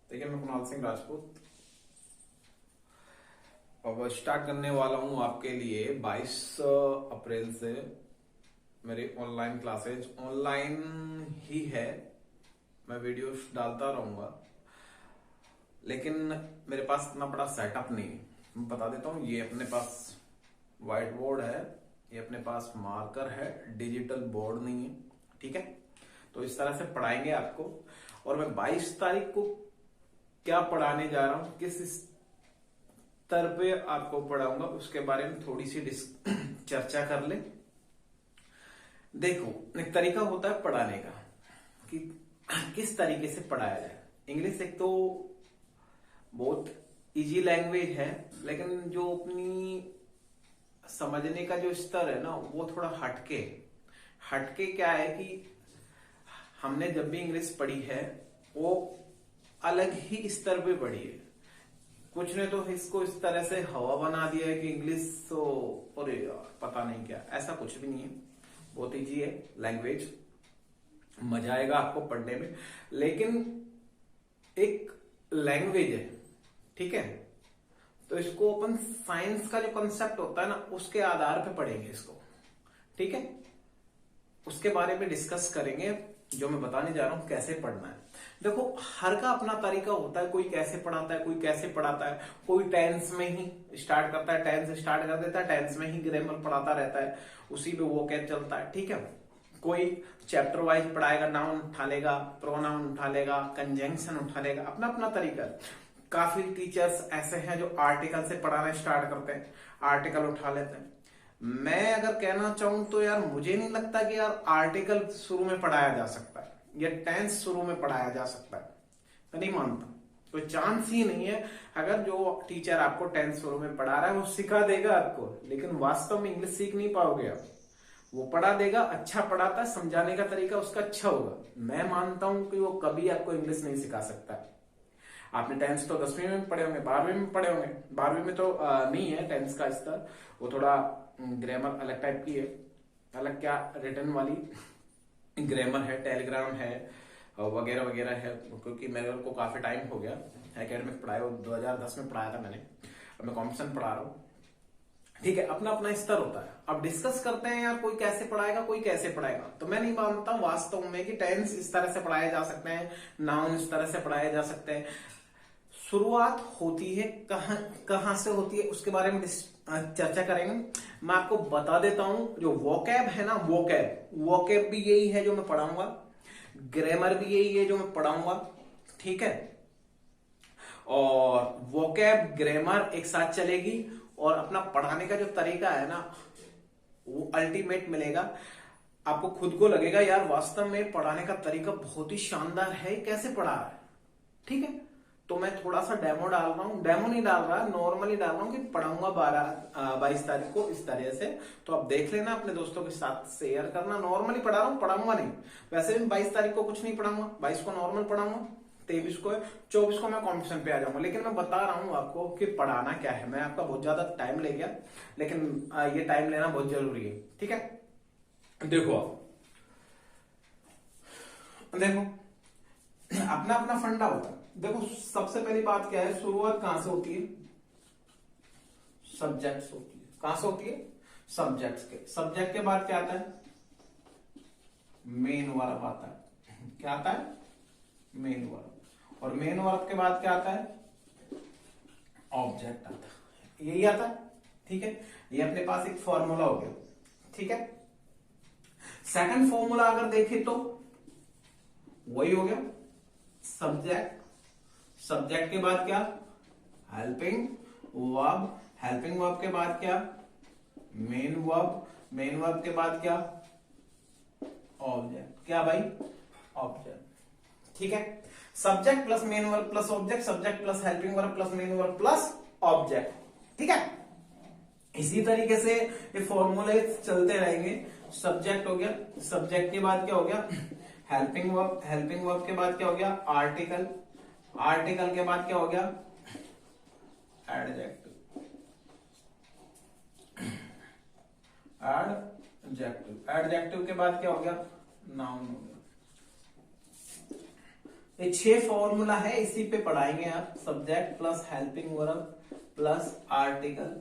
देखिए, मैं कुणाल सिंह राजपूत अब स्टार्ट करने वाला हूं आपके लिए 22 अप्रैल से मेरी ऑनलाइन क्लासेज। ऑनलाइन ही है, मैं वीडियोस डालता रहूंगा, लेकिन मेरे पास इतना बड़ा सेटअप नहीं है। मैं बता देता हूँ, ये अपने पास व्हाइट बोर्ड है, ये अपने पास मार्कर है, डिजिटल बोर्ड नहीं है। ठीक है, तो इस तरह से पढ़ाएंगे आपको। और मैं 22 तारीख को क्या पढ़ाने जा रहा हूं, किस स्तर पे आपको पढ़ाऊंगा, उसके बारे में थोड़ी सी चर्चा कर ले। देखो, एक तरीका होता है पढ़ाने का कि किस तरीके से पढ़ाया जाए। इंग्लिश एक तो बहुत इजी लैंग्वेज है, लेकिन जो अपनी समझने का जो स्तर है ना, वो थोड़ा हटके हटके क्या है कि हमने जब भी इंग्लिश पढ़ी है वो अलग ही स्तर पे पढ़ी है। कुछ ने तो इसको इस तरह से हवा बना दिया है कि इंग्लिश तो अरे यार पता नहीं क्या। ऐसा कुछ भी नहीं है, बहुत इजी है लैंग्वेज, मजा आएगा आपको पढ़ने में। लेकिन एक लैंग्वेज है, ठीक है, तो इसको अपन साइंस का जो कंसेप्ट होता है ना, उसके आधार पे पढ़ेंगे इसको। ठीक है, उसके बारे में डिस्कस करेंगे, जो मैं बताने जा रहा हूं कैसे पढ़ना है। देखो, हर का अपना तरीका होता है, कोई कैसे पढ़ाता है, कोई कैसे पढ़ाता है। कोई टेंस में ही स्टार्ट करता है, टेंस स्टार्ट कर देता है, टेंस में ही ग्रामर पढ़ाता रहता है, उसी पे वो कैच चलता है। ठीक है, कोई चैप्टर वाइज पढ़ाएगा, नाउन उठा लेगा, प्रोनाउन उठा लेगा, कंजंक्शन उठा लेगा, अपना अपना तरीका है। काफी टीचर्स ऐसे हैं जो आर्टिकल से पढ़ाना स्टार्ट करते हैं, आर्टिकल उठा लेते हैं। मैं अगर कहना चाहूं तो यार, मुझे नहीं लगता कि यार आर्टिकल शुरू में पढ़ाया जा सकता है या टेंस शुरू में पढ़ाया जा सकता है। मैं नहीं मानता, कोई चांस ही नहीं है। अगर जो टीचर आपको टेंस शुरू में पढ़ा रहा है वो सिखा देगा आपको, लेकिन वास्तव में इंग्लिश सीख नहीं पाओगे आप। वो पढ़ा देगा, अच्छा पढ़ाता है, समझाने का तरीका उसका अच्छा होगा। मैं मानता हूं कि वो कभी आपको इंग्लिश नहीं सिखा सकता। आपने टेंस तो 10वीं में पढ़े होंगे, 12वीं में पढ़े होंगे। 12वीं में तो नहीं है टेंस का स्तर, वो थोड़ा ग्रामर अलग टाइप की है। अलग क्या, रिटर्न वाली ग्रामर है, टेलीग्राम है, वगैरह वगैरह है। क्योंकि मेरे को काफी टाइम हो गया एकेडमिक पढ़ाया, 2010 में पढ़ाया था मैंने, अब मैं कॉम्पिटिशन पढ़ा रहा हूँ। ठीक है, अपना अपना स्तर होता है। अब डिस्कस करते हैं यार, कोई कैसे पढ़ाएगा, कोई कैसे पढ़ाएगा। तो मैं नहीं मानता हूं वास्तव में कि टेंस इस तरह से पढ़ाए जा सकते हैं, नाउन इस तरह से पढ़ाए जा सकते हैं। शुरुआत होती है कहां कहां से होती है, उसके बारे में चर्चा करेंगे। मैं आपको बता देता हूं, जो वोकैब है ना, वोकैब भी यही है जो मैं पढ़ाऊंगा, ग्रामर भी यही है जो मैं पढ़ाऊंगा। ठीक है, और वोकैब ग्रामर एक साथ चलेगी, और अपना पढ़ाने का जो तरीका है ना, वो अल्टीमेट मिलेगा। आपको खुद को लगेगा यार वास्तव में पढ़ाने का तरीका बहुत ही शानदार है, कैसे पढ़ा रहा है। ठीक है, तो मैं थोड़ा सा डेमो डाल रहा हूँ, डेमो नहीं डाल रहा, नॉर्मली डाल रहा हूँ कि पढ़ाऊंगा 22 तारीख को इस तरह से। तो आप देख लेना, अपने दोस्तों के साथ शेयर करना। नॉर्मली पढ़ा रहा हूँ, पढ़ाऊंगा नहीं। वैसे भी 22 तारीख को कुछ नहीं पढ़ाऊंगा, 22 को नॉर्मल पढ़ाऊंगा, 23 को, 24 को मैं कॉम्पिटिशन पे आ जाऊंगा। लेकिन मैं बता रहा हूँ आपको कि पढ़ाना क्या है। मैं आपका बहुत ज्यादा टाइम ले गया, लेकिन ये टाइम लेना बहुत जरूरी है। ठीक है, देखो अपना अपना फंडा होता है। देखो, सबसे पहली बात क्या है, शुरुआत कहां से होती है, सब्जेक्ट्स होती है। कहां से होती है, सब्जेक्ट्स के। सब्जेक्ट के बाद क्या आता है, मेन वर्ब आता है। क्या आता है, मेन वर्ब। और मेन वर्ब के बाद क्या आता है, ऑब्जेक्ट आता है। यही आता है। ठीक है, ये अपने पास एक फॉर्मूला हो गया। ठीक है, सेकंड फॉर्मूला अगर देखें तो वही हो गया, सब्जेक्ट। सब्जेक्ट के बाद क्या, हेल्पिंग वर्ब। हेल्पिंग वर्ब के बाद क्या, मेन वर्ब। मेन वर्ब के बाद क्या, ऑब्जेक्ट। क्या भाई, ऑब्जेक्ट। ठीक है, subject plus main verb plus object, subject plus helping verb plus main verb plus object. ठीक है, इसी तरीके से ये फॉर्मूले चलते रहेंगे। सब्जेक्ट हो गया, सब्जेक्ट के बाद क्या हो गया, हेल्पिंग वर्ब। हेल्पिंग वर्ब के बाद क्या हो गया, आर्टिकल। आर्टिकल के बाद क्या हो गया, एडजेक्टिव। एडजेक्टिव के बाद क्या हो गया, नाउन हो गया। ये 6 फॉर्मूला है, इसी पे पढ़ाएंगे आप। Subject plus helping verb plus article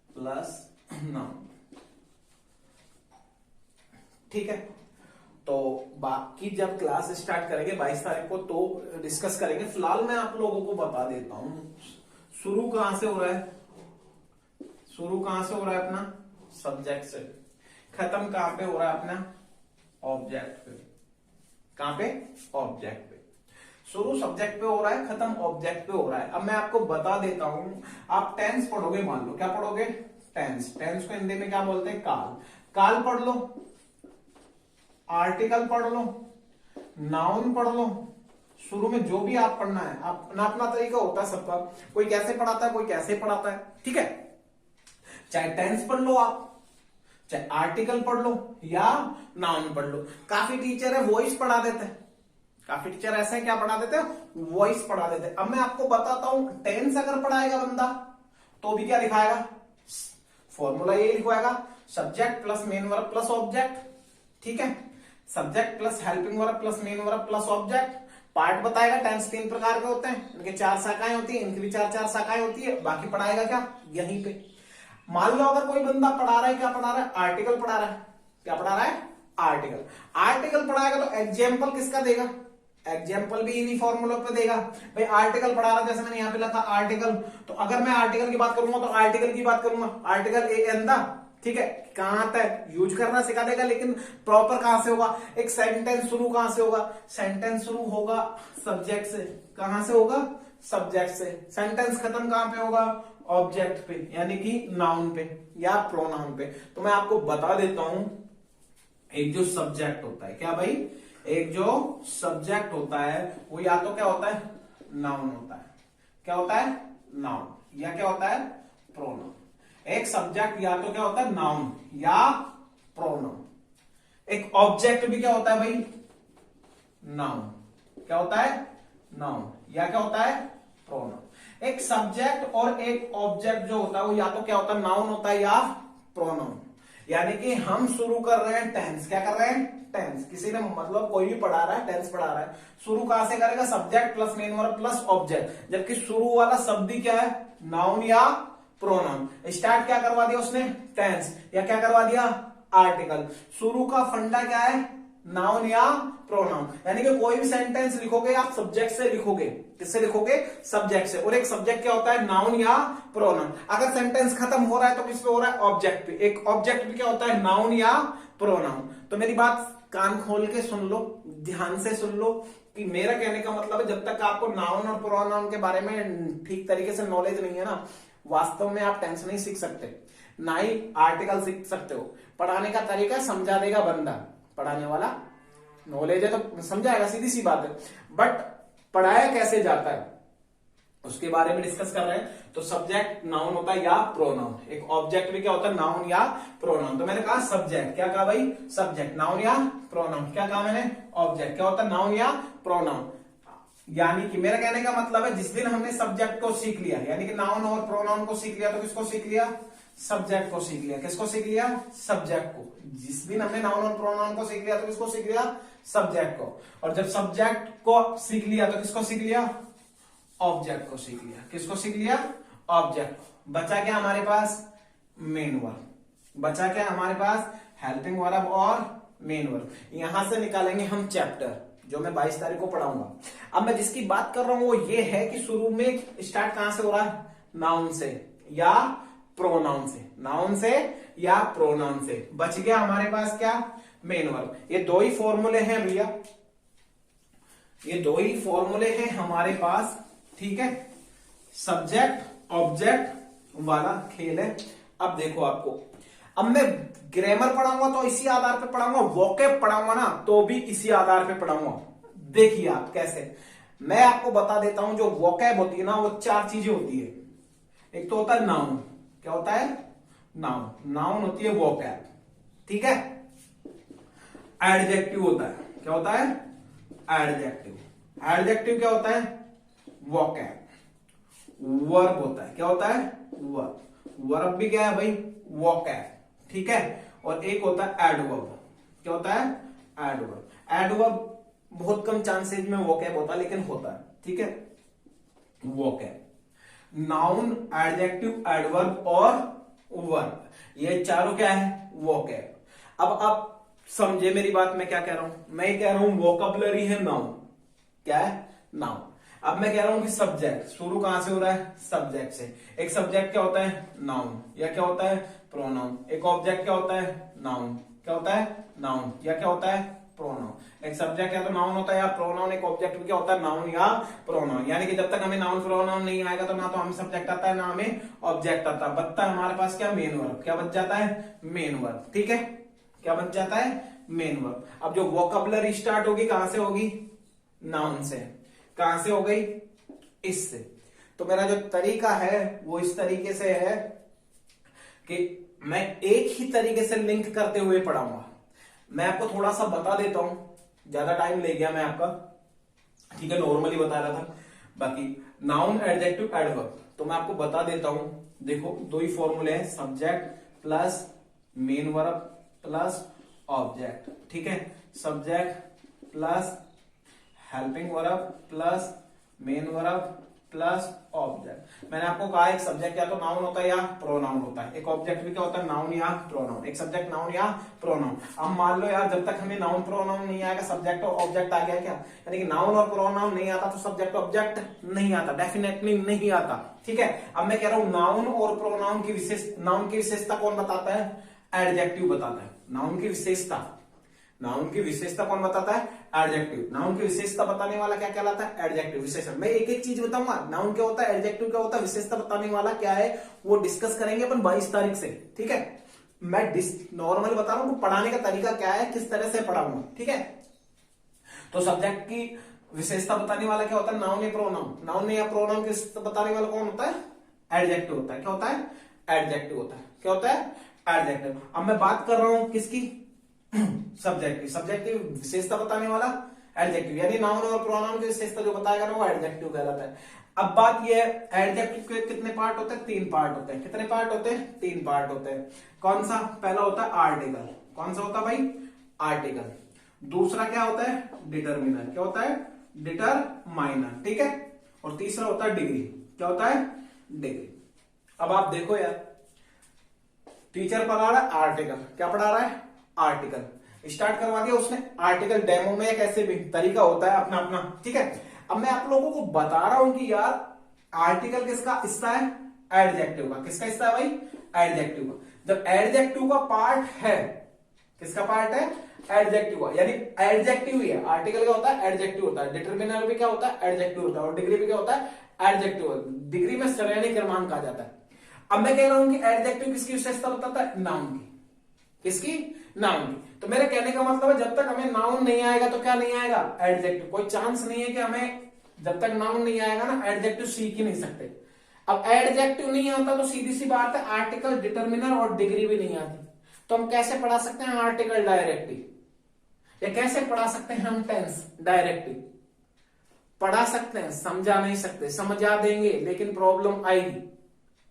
plus noun, ठीक है। तो बाकी जब क्लास स्टार्ट करेंगे 22 तारीख को तो डिस्कस करेंगे। फिलहाल मैं आप लोगों को बता देता हूं शुरू कहां से हो रहा है। शुरू कहां से हो रहा है अपना? सब्जेक्ट से। खत्म कहां पे हो रहा है अपना? ऑब्जेक्ट पे। कहां पे? ऑब्जेक्ट पे। शुरू सब्जेक्ट पे हो रहा है, खत्म ऑब्जेक्ट पे हो रहा है। अब मैं आपको बता देता हूं, आप टेंस पढ़ोगे, मान लो क्या पढ़ोगे? टेंस। टेंस को हिंदी में क्या बोलते हैं? काल। काल पढ़ लो, आर्टिकल पढ़ लो, नाउन पढ़ लो। शुरू में जो भी आप पढ़ना है, अपना अपना तरीका होता है सबका, कोई कैसे पढ़ाता है, कोई कैसे पढ़ाता है, ठीक है। चाहे टेंस पढ़ लो आप, चाहे आर्टिकल पढ़ लो या नाउन पढ़ लो। काफी टीचर है वॉइस पढ़ा देते हैं, काफी टीचर ऐसे हैं क्या पढ़ा देते हैं? वॉइस पढ़ा देते हैं। अब मैं आपको बताता हूं, टेंस अगर पढ़ाएगा बंदा तो भी क्या लिखाएगा? फॉर्मूला ये लिखवाएगा, subject plus main verb plus object, ठीक है। Subject plus helping verb plus main verb plus object. Part बताएगा, टेंस 3 प्रकार के होते हैं, इनके 4 शाखाएं होती है, इनकी भी 4 शाखाएं होती है। बाकी पढ़ाएगा क्या? यहीं पे। मान लो अगर कोई बंदा पढ़ा रहा है, क्या पढ़ा रहा है? आर्टिकल पढ़ा रहा है। क्या पढ़ा रहा है? आर्टिकल। आर्टिकल पढ़ाएगा तो एग्जाम्पल किसका देगा? एग्जाम्पल भी इन्हीं फॉर्मूलों पे देगा। भाई आर्टिकल पढ़ा रहा, जैसे मैंने यहां पे लिखा आर्टिकल, तो अगर मैं आर्टिकल की बात करूंगा तो आर्टिकल की बात करूंगा, आर्टिकल ए एन द, ठीक है। कहां तक यूज करना सिखा देगा, लेकिन प्रॉपर कहां से होगा? एक सेंटेंस शुरू कहां से होगा? सेंटेंस शुरू होगा सब्जेक्ट से। कहां से होगा? सब्जेक्ट से। सेंटेंस खत्म कहां पे होगा? ऑब्जेक्ट पे, यानी कि नाउन पे या प्रोनाउन पे। तो मैं आपको बता देता हूं, एक जो सब्जेक्ट होता है, क्या भाई? एक जो सब्जेक्ट होता है वो या तो क्या होता है? नाउन होता है। क्या होता है? नाउन। या क्या होता है? प्रोनाउन। एक सब्जेक्ट या तो क्या होता है? नाउन या प्रोनाउन। एक ऑब्जेक्ट भी क्या होता है भाई? नाउन। क्या होता है? नाउन। या क्या होता है? प्रोनाउन। एक सब्जेक्ट और एक ऑब्जेक्ट जो होता है वो या तो क्या होता है? नाउन होता है या प्रोनाउन। यानी कि हम शुरू कर रहे हैं टेंस। क्या कर रहे हैं? टेंस। किसी ने मतलब कोई भी पढ़ा रहा है, टेंस पढ़ा रहा है, शुरू कहां से करेगा? Subject plus main verb plus object. जबकि शुरू वाला शब्द ही क्या है? नाउन या प्रोनाउन। स्टार्ट क्या करवा दिया उसने? टेंस। या क्या करवा दिया? आर्टिकल। शुरू का फंडा क्या है? नाउन या प्रोनाउन। यानी कि कोई भी सेंटेंस लिखोगे आप सब्जेक्ट से लिखोगे। किससे लिखोगे? सब्जेक्ट से। और एक सब्जेक्ट क्या होता है? नाउन या प्रोनाउन। अगर सेंटेंस खत्म हो रहा है तो किस पे हो रहा है? ऑब्जेक्ट पे। एक ऑब्जेक्ट भी क्या होता है? नाउन या प्रोनाउन। तो मेरी बात कान खोल के सुन लो, ध्यान से सुन लो, कि मेरा कहने का मतलब है जब तक आपको नाउन और प्रोनाउन के बारे में ठीक तरीके से नॉलेज नहीं है ना, वास्तव में आप टेंस नहीं सीख सकते, ना ही आर्टिकल सीख सकते हो। पढ़ाने का तरीका समझा देगा बंदा, पढ़ाने वाला, नॉलेज है तो समझाएगा, सीधी सी बात है। बट पढ़ाया कैसे जाता है उसके बारे में डिस्कस कर रहे हैं। तो सब्जेक्ट नाउन होता है या प्रोनाउन। एक ऑब्जेक्ट भी क्या होता है? नाउन या प्रोनाउन। तो मैंने कहा सब्जेक्ट, क्या कहा भाई? सब्जेक्ट। नाउन या प्रोनाउन। क्या कहा मैंने? ऑब्जेक्ट। क्या होता है? नाउन या प्रोनाउन। यानी कि मेरा कहने का मतलब है, जिस दिन हमने सब्जेक्ट को सीख लिया, यानी कि नाउन और प्रोनाउन को सीख लिया, तो किसको सीख लिया? सब्जेक्ट को सीख लिया। किसको सीख लिया? सब्जेक्ट को। जिस दिन हमने नाउन और प्रोनाउन को सीख लिया तो किसको सीख लिया? सब्जेक्ट को। और जब सब्जेक्ट को सीख लिया तो किसको सीख लिया? ऑब्जेक्ट को सीख लिया। किसको सीख लिया? ऑब्जेक्ट। बचा क्या हमारे पास? Main verb. बचा क्या हमारे पास? हेल्पिंग वर्ब और मेन वर्ब। यहां से निकालेंगे हम चैप्टर, जो मैं 22 तारीख को पढ़ाऊंगा। अब मैं जिसकी बात कर रहा हूं वो ये है कि शुरू में स्टार्ट कहां से हो रहा है? नाउन से या प्रोनाउन से। नाउन से या प्रोनाउन से। बच गया हमारे पास क्या? Main verb. ये दो ही फॉर्मूले हैं भैया, ये दो ही फॉर्मूले हैं हमारे पास, ठीक है। सब्जेक्ट ऑब्जेक्ट वाला खेल है। अब देखो आपको, अब मैं ग्रामर पढ़ाऊंगा तो इसी आधार पे पढ़ाऊंगा, वोकैब पढ़ाऊंगा ना तो भी इसी आधार पे पढ़ाऊंगा। देखिए आप कैसे, मैं आपको बता देता हूं, जो वोकैब होती है ना वो 4 चीजें होती है। एक तो होता है नाउन। क्या होता है? नाउन। नाउन होती है वोकैब, ठीक है। एडजेक्टिव होता है। क्या होता है? एडजेक्टिव। एडजेक्टिव क्या होता है? वोकैब। वर्ब होता है। क्या होता है? वर्ब। वर्ब भी क्या है भाई? वोकैब, ठीक है। और एक होता है एडवर्ब। क्या होता है? एडवर्ब। एडवर्ब बहुत कम चांसेज में वोकैब होता है, लेकिन होता है, ठीक है। वोकैब नाउन, एडजेक्टिव, एडवर्ब और वर्ब, ये चारों क्या है? वोकैब। अब आप समझे मेरी बात, मैं क्या कह रहा हूं? मैं कह रहा हूं वोकैबुलरी है नाउन। क्या है? नाउन। अब मैं कह रहा हूं कि सब्जेक्ट शुरू कहां से हो रहा है? सब्जेक्ट से। एक सब्जेक्ट क्या होता है? नाउन। या क्या होता है? प्रोनाउन। एक ऑब्जेक्ट क्या होता है? नाउन। क्या होता है? नाउन। या क्या होता है? प्रोनाउन। एक सब्जेक्ट या तो नाउन होता है या प्रोनाउन, एक ऑब्जेक्ट भी क्या होता है? नाउन या प्रोनाउन। यानी कि जब तक हमें नाउन प्रोनाउन नहीं आएगा तो ना तो हमें सब्जेक्ट आता है ना हमें ऑब्जेक्ट आता है। बचता है हमारे पास क्या? Main verb. क्या बच जाता है? Main verb. ठीक है, क्या बच जाता है? Main verb. अब जो वोकैबुलरी स्टार्ट होगी कहां से होगी? नाउन से। कहां से हो गई? इससे। तो मेरा जो तरीका है वो इस तरीके से है कि मैं एक ही तरीके से लिंक करते हुए पढ़ाऊंगा। मैं आपको थोड़ा सा बता देता हूं, ज्यादा टाइम ले गया मैं आपका, ठीक है, नॉर्मली बता रहा था। बाकी नाउन, एडजेक्टिव, एडवर्ब तो मैं आपको बता देता हूं। देखो दो ही फॉर्मूले हैं, subject plus main verb plus object. ठीक है, subject plus helping verb plus main verb plus object. मैंने आपको कहा एक सब्जेक्ट या तो नाउन होता है या प्रोनाउन होता है, एक ऑब्जेक्ट भी क्या होता है? नाउन या प्रोनाउन। एक सब्जेक्ट नाउन या प्रोनाउन। अब मान लो यार जब तक हमें नाउन प्रोनाउन नहीं आएगा, सब्जेक्ट और ऑब्जेक्ट आ गया क्या? यानी कि नाउन और प्रोनाउन नहीं आता तो सब्जेक्ट ऑब्जेक्ट नहीं आता, डेफिनेटली नहीं आता। ठीक है, अब मैं कह रहा हूं नाउन और प्रोनाउन की नाउन की विशेषता कौन बताता है? एडजेक्टिव बताता है। नाउन की विशेषता, नाउन की विशेषता कौन बताता है? एडजेक्टिव। नाउन की विशेषता बताने वाला क्या कहलाता है? एडजेक्टिव। विशेषण मैं एक एक चीज बताऊंगा, नाउन क्या होता है, एडजेक्टिव क्या होता है, विशेषता बताने वाला क्या है, वो डिस्कस करेंगे अपन 22 तारीख से। ठीक है, मैं नॉर्मल बता रहा हूं पढ़ाने का तरीका क्या है, किस तरह से पढ़ाऊंगा। ठीक है, तो सब्जेक्ट की विशेषता बताने वाला क्या होता है? नाउन या प्रोनाउन। नाउन या प्रोनाउन की बताने वाला कौन होता है? एडजेक्टिव होता है। क्या होता है? एडजेक्टिव होता है। क्या होता है? एडजेक्टिव। अब मैं बात कर रहा हूं किसकी? सब्जेक्ट की। सब्जेक्ट की विशेषता बताने वाला एडजेक्टिव, यानी नाउन और प्रोनाउन की विशेषता जो बताएगा ना वो एडजेक्टिव कहलाता है। अब बात ये है, एडजेक्टिव के कितने पार्ट होते हैं? 3 पार्ट होते हैं। कितने पार्ट होते हैं? 3 पार्ट होते हैं। कौन सा? पहला होता है आर्टिकल। कौन सा होता है भाई? आर्टिकल। दूसरा क्या होता है? डिटरमिनर। क्या होता है? डिटरमाइनर। ठीक है, और तीसरा होता है डिग्री। क्या होता है? डिग्री। अब आप देखो यार, टीचर पढ़ा रहा है आर्टिकल। क्या पढ़ा रहा है? आर्टिकल। स्टार्ट करवा दिया उसने आर्टिकल डेमो में, कैसे भी तरीका होता है अपना अपना। ठीक है, अब मैं आप लोगों को बता रहा हूं कि यार आर्टिकल किसका हिस्सा है? एडजेक्टिव का। किसका हिस्सा है भाई? एडजेक्टिव का। जब एडजेक्टिव का पार्ट है, किसका पार्ट है? एडजेक्टिव का। यानी एडजेक्टिव ही है। आर्टिकल क्या होता है? एडजेक्टिव होता है। डिटरमिनर भी क्या होता है? एडजेक्टिव होता है। और डिग्री भी क्या होता है? एडजेक्टिव। डिग्री में श्रेणी क्रमांक कहा जाता है। अब मैं कह रहा हूं कि एडजेक्टिव किसकी विशेषता बताता है? नाउन की। किसकी? नाउन की। तो मेरे कहने का मतलब है जब तक हमें नाउन नहीं आएगा तो क्या नहीं आएगा? एडजेक्टिव। कोई चांस नहीं है कि हमें जब तक नाउन नहीं आएगा ना एडजेक्टिव सीख ही नहीं सकते। अब एडजेक्टिव नहीं आता तो सीधी सी बात है आर्टिकल, डिटरमिनर और डिग्री भी नहीं आती। तो हम कैसे पढ़ा सकते हैं आर्टिकल डायरेक्टली, या कैसे पढ़ा सकते हैं हम टेंस डायरेक्टली? पढ़ा सकते हैं, समझा नहीं सकते। समझा देंगे लेकिन प्रॉब्लम आएगी,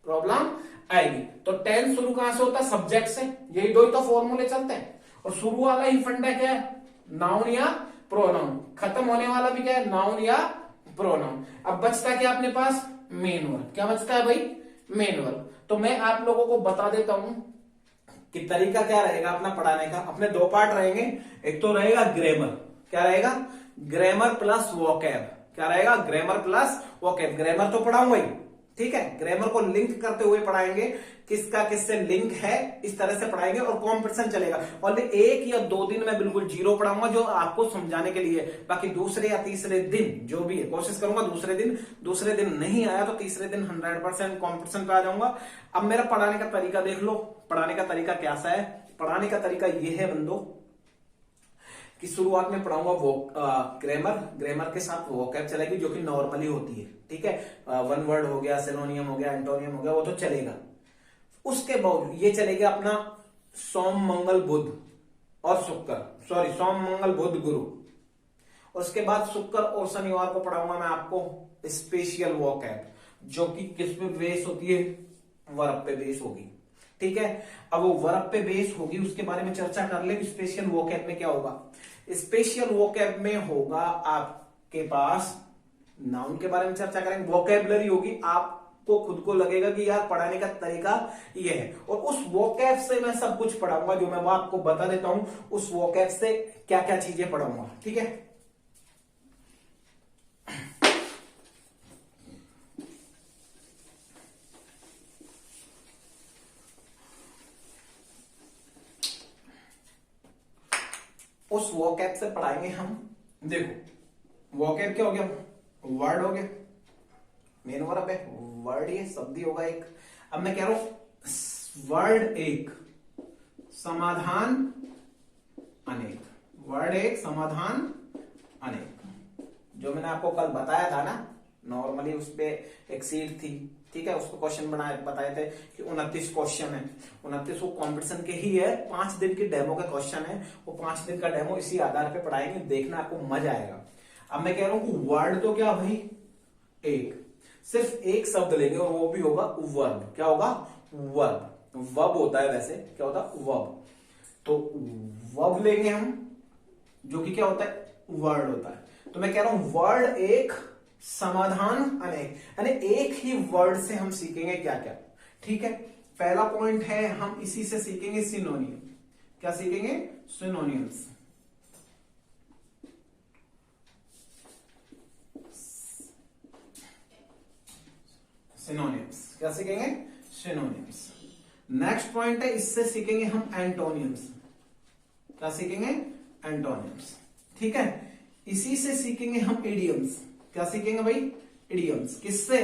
प्रॉब्लम आएगी। तो टेंस शुरू कहां से होता है? सब्जेक्ट से। यही दो ही तो फॉर्मूले चलते हैं। और शुरू वाला ही फंडा क्या है? नाउन या प्रोनाउन। खत्म होने वाला भी क्या है? नाउन या प्रोनाउन। अब बचता क्या अपने पास? Main verb. क्या बचता है भाई? Main verb. तो मैं आप लोगों को बता देता हूं कि तरीका क्या रहेगा अपना पढ़ाने का। अपने 2 पार्ट रहेंगे। एक तो रहेगा ग्रामर। क्या रहेगा? Grammar plus vocab. क्या रहेगा? Grammar plus vocab. ग्रामर तो पढ़ाऊंगा ही, ठीक है, ग्रामर को लिंक करते हुए पढ़ाएंगे, किसका किससे लिंक है इस तरह से पढ़ाएंगे। और कॉम्पिटिशन चलेगा। और 1 या 2 दिन में बिल्कुल जीरो पढ़ाऊंगा जो आपको समझाने के लिए। बाकी दूसरे या तीसरे दिन जो भी है कोशिश करूंगा दूसरे दिन नहीं आया तो तीसरे दिन 100% कॉम्पिटिशन पे आ जाऊंगा। अब मेरा पढ़ाने का तरीका देख लो। पढ़ाने का तरीका कैसा है? पढ़ाने का तरीका ये है बंदो कि शुरुआत में पढ़ाऊंगा वो ग्रामर के साथ वोकैब चलेगी जो कि नॉर्मली होती है। ठीक है, वन वर्ड हो गया, सिनोनियम हो गया, एंटोनियम हो गया, वो तो चलेगा। उसके बाद ये चलेगा अपना सोम मंगल बुध और शुक्र, सॉरी सोम मंगल बुध गुरु। उसके बाद शुक्र और शनिवार को पढ़ाऊंगा मैं आपको स्पेशल वोकैब जो कि किस पे बेस होती है? वर्ब पे बेस होगी। ठीक है, अब वो वर्ब पे बेस होगी उसके बारे में चर्चा कर ले। स्पेशल वोकैब में क्या होगा? स्पेशल वोकैब में होगा आपके पास नाउन के बारे में चर्चा करेंगे, वोकैबलरी होगी, आपको खुद को लगेगा कि यार पढ़ाने का तरीका ये है, और उस वोकैब से मैं सब कुछ पढ़ाऊंगा जो मैं वो आपको बता देता हूं, उस वोकैब से क्या क्या चीजें पढ़ाऊंगा, ठीक है। उस वोकैब से पढ़ाएंगे हम। देखो वोकैब क्या हो गया, वर्ड हो गया, मेन वर्ब है, वर्ड ये शब्द ही होगा एक। अब मैं कह रहा हूं वर्ड एक समाधान अनेक, वर्ड एक समाधान अनेक, जो मैंने आपको कल बताया था ना, नॉर्मली उस पे एक सीट थी, ठीक है, उसको क्वेश्चन बताए थे कि 29 क्वेश्चन है, 29 वो कॉम्पिटिशन के ही है, 5 दिन की डेमो का क्वेश्चन है, वो 5 दिन का डेमो इसी आधार पे पढ़ाएंगे, देखना आपको मजा आएगा। अब मैं कह रहा हूं वर्ड तो क्या भाई एक, सिर्फ एक शब्द लेंगे और वो भी होगा वर्ब। क्या होगा, वर्ब, वर्ब होता है वैसे, क्या होता है वर्ब, तो वर्ब लेंगे हम, जो कि क्या होता है वर्ड होता है। तो मैं कह रहा हूं वर्ड एक समाधान अनेक, यानी एक ही वर्ड से हम सीखेंगे क्या क्या, ठीक है। पहला पॉइंट है हम इसी से सीखेंगे सिनोनियम। क्या सीखेंगे, सिनोनियम्स। सिनोनियम्स क्या सीखेंगे, सिनोनियम्स। नेक्स्ट पॉइंट है इससे सीखेंगे हम एंटोनियम्स। क्या सीखेंगे, एंटोनियम्स, ठीक है। इसी से सीखेंगे हम इडियम्स। क्या सीखेंगे भाई, इडियम्स। किससे,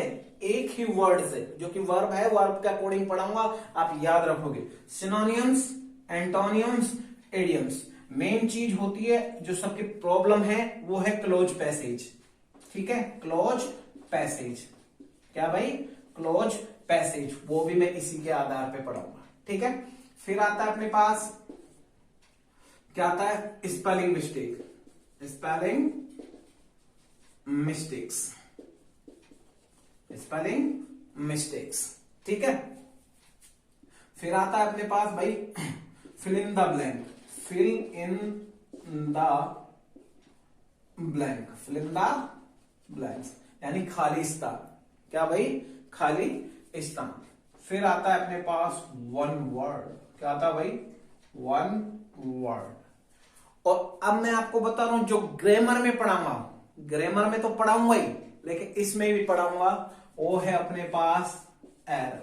एक ही वर्ड से, जो कि वर्ब है, वर्ब के अकॉर्डिंग पढ़ाऊंगा, आप याद रखोगे। Synonyms, एंटोनियम्स, idioms. मेन चीज होती है जो सबकी प्रॉब्लम है वो है क्लोज पैसेज, ठीक है, क्लोज पैसेज। क्या भाई, क्लोज पैसेज, वो भी मैं इसी के आधार पे पढ़ाऊंगा, ठीक है। फिर आता है अपने पास, क्या आता है, spelling mistake, spelling mistakes, spelling mistakes, ठीक है। फिर आता है अपने पास भाई fill in the blank, fill in the blank, fill in the blanks, यानी खाली स्थान। क्या भाई, खाली स्थान। फिर आता है अपने पास वन वर्ड। क्या आता है भाई, वन वर्ड। और अब मैं आपको बता रहा हूं जो ग्रामर में पढ़ाऊंगा, ग्रामर में तो पढ़ाऊंगा ही, लेकिन इसमें भी पढ़ाऊंगा, वो है अपने पास एरर।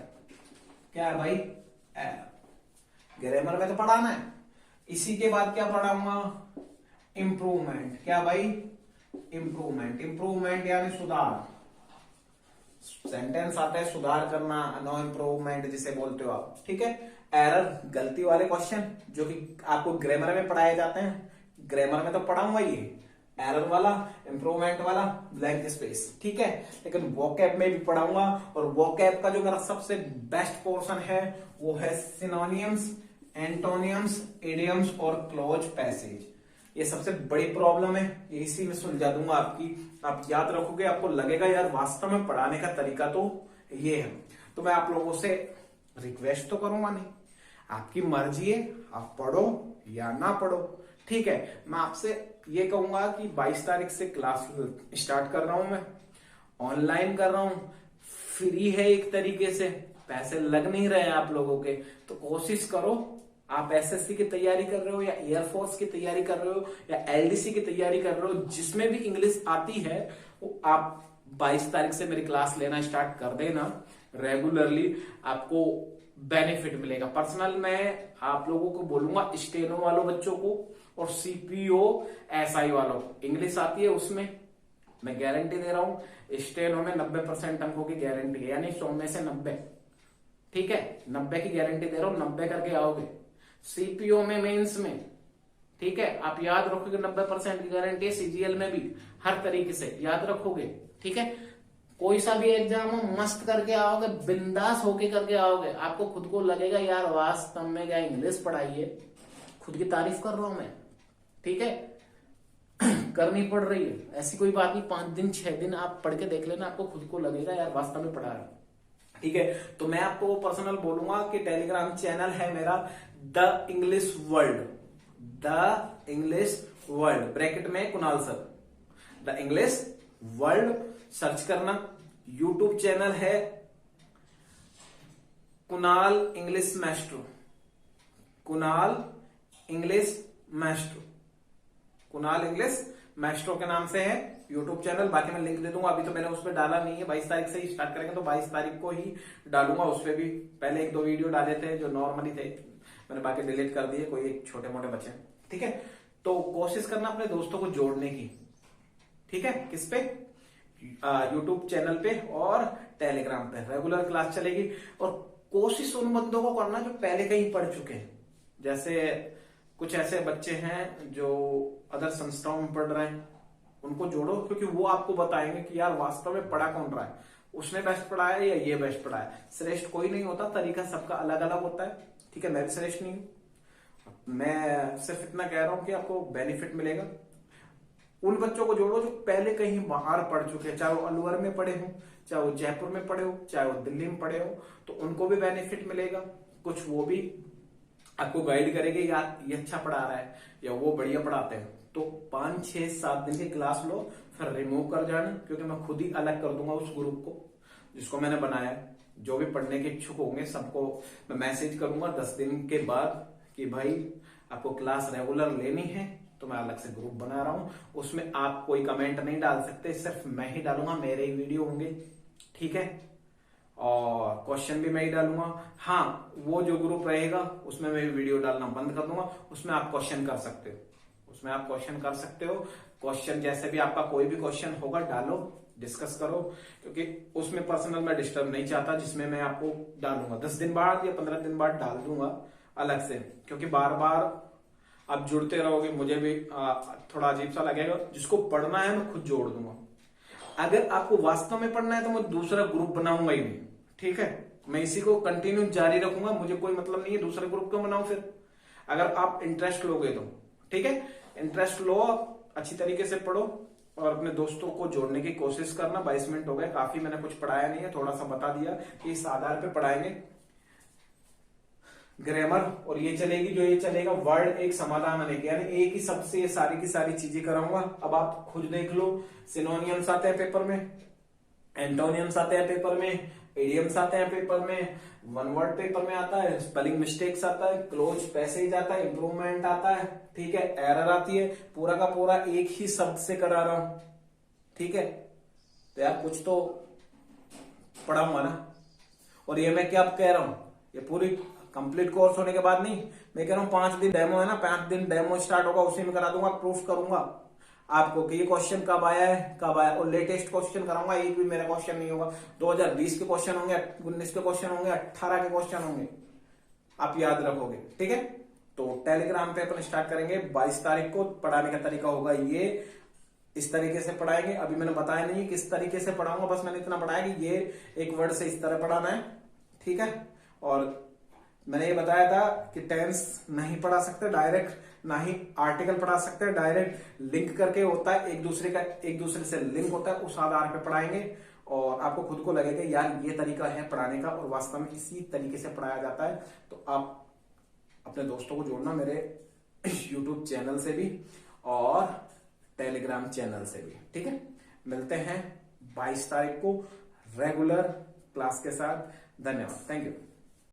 क्या है भाई, एरर। ग्रामर में तो पढ़ाना है, इसी के बाद क्या पढ़ाऊंगा, इंप्रूवमेंट। क्या भाई, इंप्रूवमेंट, इंप्रूवमेंट यानी सुधार। सेंटेंस आता है सुधार करना, नो इंप्रूवमेंट जिसे बोलते हो आप, ठीक है। एरर, गलती वाले क्वेश्चन जो कि आपको ग्रामर में पढ़ाए जाते हैं, ग्रामर में तो पढ़ाऊंगा ये, एरर वाला, इंप्रूवमेंट वाला, ब्लैंक स्पेस, ठीक है। लेकिन वोकैब में भी पढ़ाऊंगा, और वोकैब का जो मेरा सबसे बेस्ट पोर्शन है वो है सिनोनियम्स, एंटोनियम्स, इडियम्स और क्लोज पैसेज। ये सबसे बड़ी प्रॉब्लम है, ये इसी में सुलझा दूंगा आपकी। आप याद रखोगे, आपको लगेगा यार वास्तव में पढ़ाने का तरीका तो ये है। तो मैं आप लोगों से रिक्वेस्ट तो करूंगा नहीं, आपकी मर्जी है, आप पढ़ो या ना पढ़ो, ठीक है। मैं आपसे ये कहूंगा कि 22 तारीख से क्लास स्टार्ट कर रहा हूं, मैं ऑनलाइन कर रहा हूं, फ्री है एक तरीके से, पैसे लग नहीं रहे हैं आप लोगों के, तो कोशिश करो। आप एसएससी की तैयारी कर रहे हो या एयरफोर्स की तैयारी कर रहे हो या एलडीसी की तैयारी कर रहे हो, जिसमें भी इंग्लिश आती है वो आप 22 तारीख से मेरी क्लास लेना स्टार्ट कर देना रेगुलरली, आपको बेनिफिट मिलेगा। पर्सनल मैं आप लोगों को बोलूंगा, स्टेनो वालों बच्चों को और सीपीओ एसआई वालों को इंग्लिश आती है, उसमें मैं गारंटी दे रहा हूं, स्टेनो में 90% अंकों की गारंटी है, यानी 100 में से 90, ठीक है, 90 की गारंटी दे रहा हूं, 90 करके आओगे। सीपीओ में, मेंस में, ठीक है, आप याद रखोगे 90% की गारंटी है। सीजीएल में भी हर तरीके से याद रखोगे, ठीक है। कोई सा भी एग्जाम हो मस्त करके आओगे, बिंदास होके करके आओगे, आपको खुद को लगेगा यार वास्तव में क्या इंग्लिश पढ़ाई है, खुद की तारीफ कर रहा हूं मैं, ठीक है। करनी पड़ रही है, ऐसी कोई बात नहीं, 5 दिन 6 दिन आप पढ़ के देख लेना, आपको खुद को लगेगा यार वास्तव में पढ़ा रहा, ठीक है। तो मैं आपको पर्सनल बोलूंगा कि टेलीग्राम चैनल है मेरा the English world, the English world bracket में Kunal sir, the English world search करना। यूट्यूब चैनल है Kunal English maestro, Kunal English maestro, Kunal English maestro के नाम से है यूट्यूब चैनल। बाकी मैं लिंक दे दूंगा, अभी तो मैंने उस पर डाला नहीं है, 22 तारीख से ही स्टार्ट करेंगे तो 22 तारीख को ही डालूंगा। उस पर भी पहले 1-2 वीडियो डाले थे जो नॉर्मली थे, मैंने बाकी डिलीट कर दिए, कोई एक छोटे मोटे बचे। ठीक है, तो कोशिश करना अपने दोस्तों को जोड़ने की। ठीक है, किस पे? यूट्यूब चैनल पे और टेलीग्राम पे रेगुलर क्लास चलेगी। और कोशिश उन बंदों को करना जो पहले कहीं पढ़ चुके हैं। जैसे कुछ ऐसे बच्चे हैं जो अदर संस्थाओं में पढ़ रहे हैं, उनको जोड़ो, क्योंकि वो आपको बताएंगे कि यार वास्तव में पढ़ा कौन रहा है, उसने बेस्ट पढ़ाया या ये बेस्ट पढ़ाया। श्रेष्ठ कोई नहीं होता, तरीका सबका अलग अलग होता है। ठीक है, मैं भी श्रेष्ठ नहीं हूं, मैं सिर्फ इतना कह रहा हूं कि आपको बेनिफिट मिलेगा। उन बच्चों को जोड़ो जो पहले कहीं बाहर पढ़ चुके हैं, चाहे वो अलवर में पढ़े हो, चाहे वो जयपुर में पढ़े हो, चाहे वो दिल्ली में पढ़े हो, तो उनको भी बेनिफिट मिलेगा। कुछ वो भी आपको गाइड करेंगे, यार ये अच्छा पढ़ा रहा है या वो बढ़िया पढ़ाते हैं। तो 5-6-7 दिन की क्लास लो, फिर रिमूव कर जाना, क्योंकि मैं खुद ही अलग कर दूंगा उस ग्रुप को जिसको मैंने बनाया है। जो भी पढ़ने के इच्छुक होंगे सबको मैं मैसेज करूंगा 10 दिन के बाद कि भाई आपको क्लास रेगुलर लेनी है, तो मैं अलग से ग्रुप बना रहा हूं। उसमें आप कोई कमेंट नहीं डाल सकते, सिर्फ मैं ही डालूंगा, मेरे ही वीडियो होंगे। ठीक है, और क्वेश्चन भी मैं ही डालूंगा। हाँ, वो जो ग्रुप रहेगा उसमें मैं वीडियो डालना बंद कर दूंगा, उसमें आप क्वेश्चन कर सकते हो, उसमें आप क्वेश्चन कर सकते हो। क्वेश्चन जैसे भी आपका कोई भी क्वेश्चन होगा डालो, डिस्कस करो, क्योंकि उसमें पर्सनल मैं डिस्टर्ब नहीं चाहता। जिसमें मैं आपको डालूंगा 10 दिन बाद या 15 दिन बाद डाल दूंगा अलग से, क्योंकि बार बार आप जुड़ते रहोगे, मुझे भी थोड़ा अजीब सा लगेगा। जिसको पढ़ना है मैं खुद जोड़ दूंगा। अगर आपको वास्तव में पढ़ना है तो मैं दूसरा ग्रुप बनाऊंगा ही नहीं। ठीक है, मैं इसी को कंटिन्यू जारी रखूंगा, मुझे कोई मतलब नहीं है दूसरे ग्रुप क्यों बनाऊं फिर, अगर आप इंटरेस्ट लोगे तो। ठीक है, इंटरेस्ट लो, अच्छी तरीके से पढ़ो और अपने दोस्तों को जोड़ने की कोशिश करना। 22 मिनट हो गए, काफी मैंने कुछ पढ़ाया नहीं है, थोड़ा सा बता दिया कि इस आधार पे पढ़ाएंगे। ग्रामर और ये चलेगी, जो ये चलेगा वर्ड एक समाधान बनेगी, यानी एक ही सबसे ये सारी की सारी चीजें कराऊंगा। अब आप खुद देख लो, सिनोनियम्स आते हैं पेपर में, एंटोनियम्स आते हैं पेपर में, इडियम्स आते हैं पेपर में, वन वर्ड पेपर में आता है, स्पेलिंग मिस्टेक्स आता है, क्लोज पैसेज आता है, इंप्रूवमेंट आता है। ठीक है, एरर आती है, पूरा का पूरा एक ही शब्द से करा रहा हूं। ठीक है, तो यार कुछ तो पढ़ाऊंगा ना। और ये मैं क्या कह रहा हूं, ये पूरी कंप्लीट कोर्स होने के बाद नहीं, मैं कह रहा हूं 5 दिन डेमो है ना, 5 दिन डेमो स्टार्ट होगा, उसी में करा दूंगा, प्रूफ करूंगा आपको कि ये क्वेश्चन कब आया है, कब आया। और लेटेस्ट क्वेश्चन कराऊंगा, एक भी मेरा क्वेश्चन नहीं होगा। 2020 के क्वेश्चन होंगे, 19 के क्वेश्चन होंगे, 18 के क्वेश्चन होंगे, आप याद रखोगे। ठीक है, तो टेलीग्राम पे अपन स्टार्ट करेंगे 22 तारीख को। पढ़ाने का तरीका होगा ये, इस तरीके से पढ़ाएंगे। अभी मैंने बताया नहीं किस तरीके से पढ़ाऊंगा, बस मैंने इतना पढ़ाया कि ये एक वर्ड से इस तरह पढ़ाना है। ठीक है, और मैंने ये बताया था कि टेंस नहीं पढ़ा सकते डायरेक्ट, ना ही आर्टिकल पढ़ा सकते, डायरेक्ट लिंक करके होता है, एक दूसरे से लिंक होता है, उस आधार पे पढ़ाएंगे। और आपको खुद को लगेगा यार ये तरीका है पढ़ाने का और वास्तव में इसी तरीके से पढ़ाया जाता है। तो आप अपने दोस्तों को जोड़ना, मेरे यूट्यूब चैनल से भी और टेलीग्राम चैनल से भी। ठीक है, मिलते हैं 22 तारीख को रेगुलर क्लास के साथ। धन्यवाद, थैंक यू।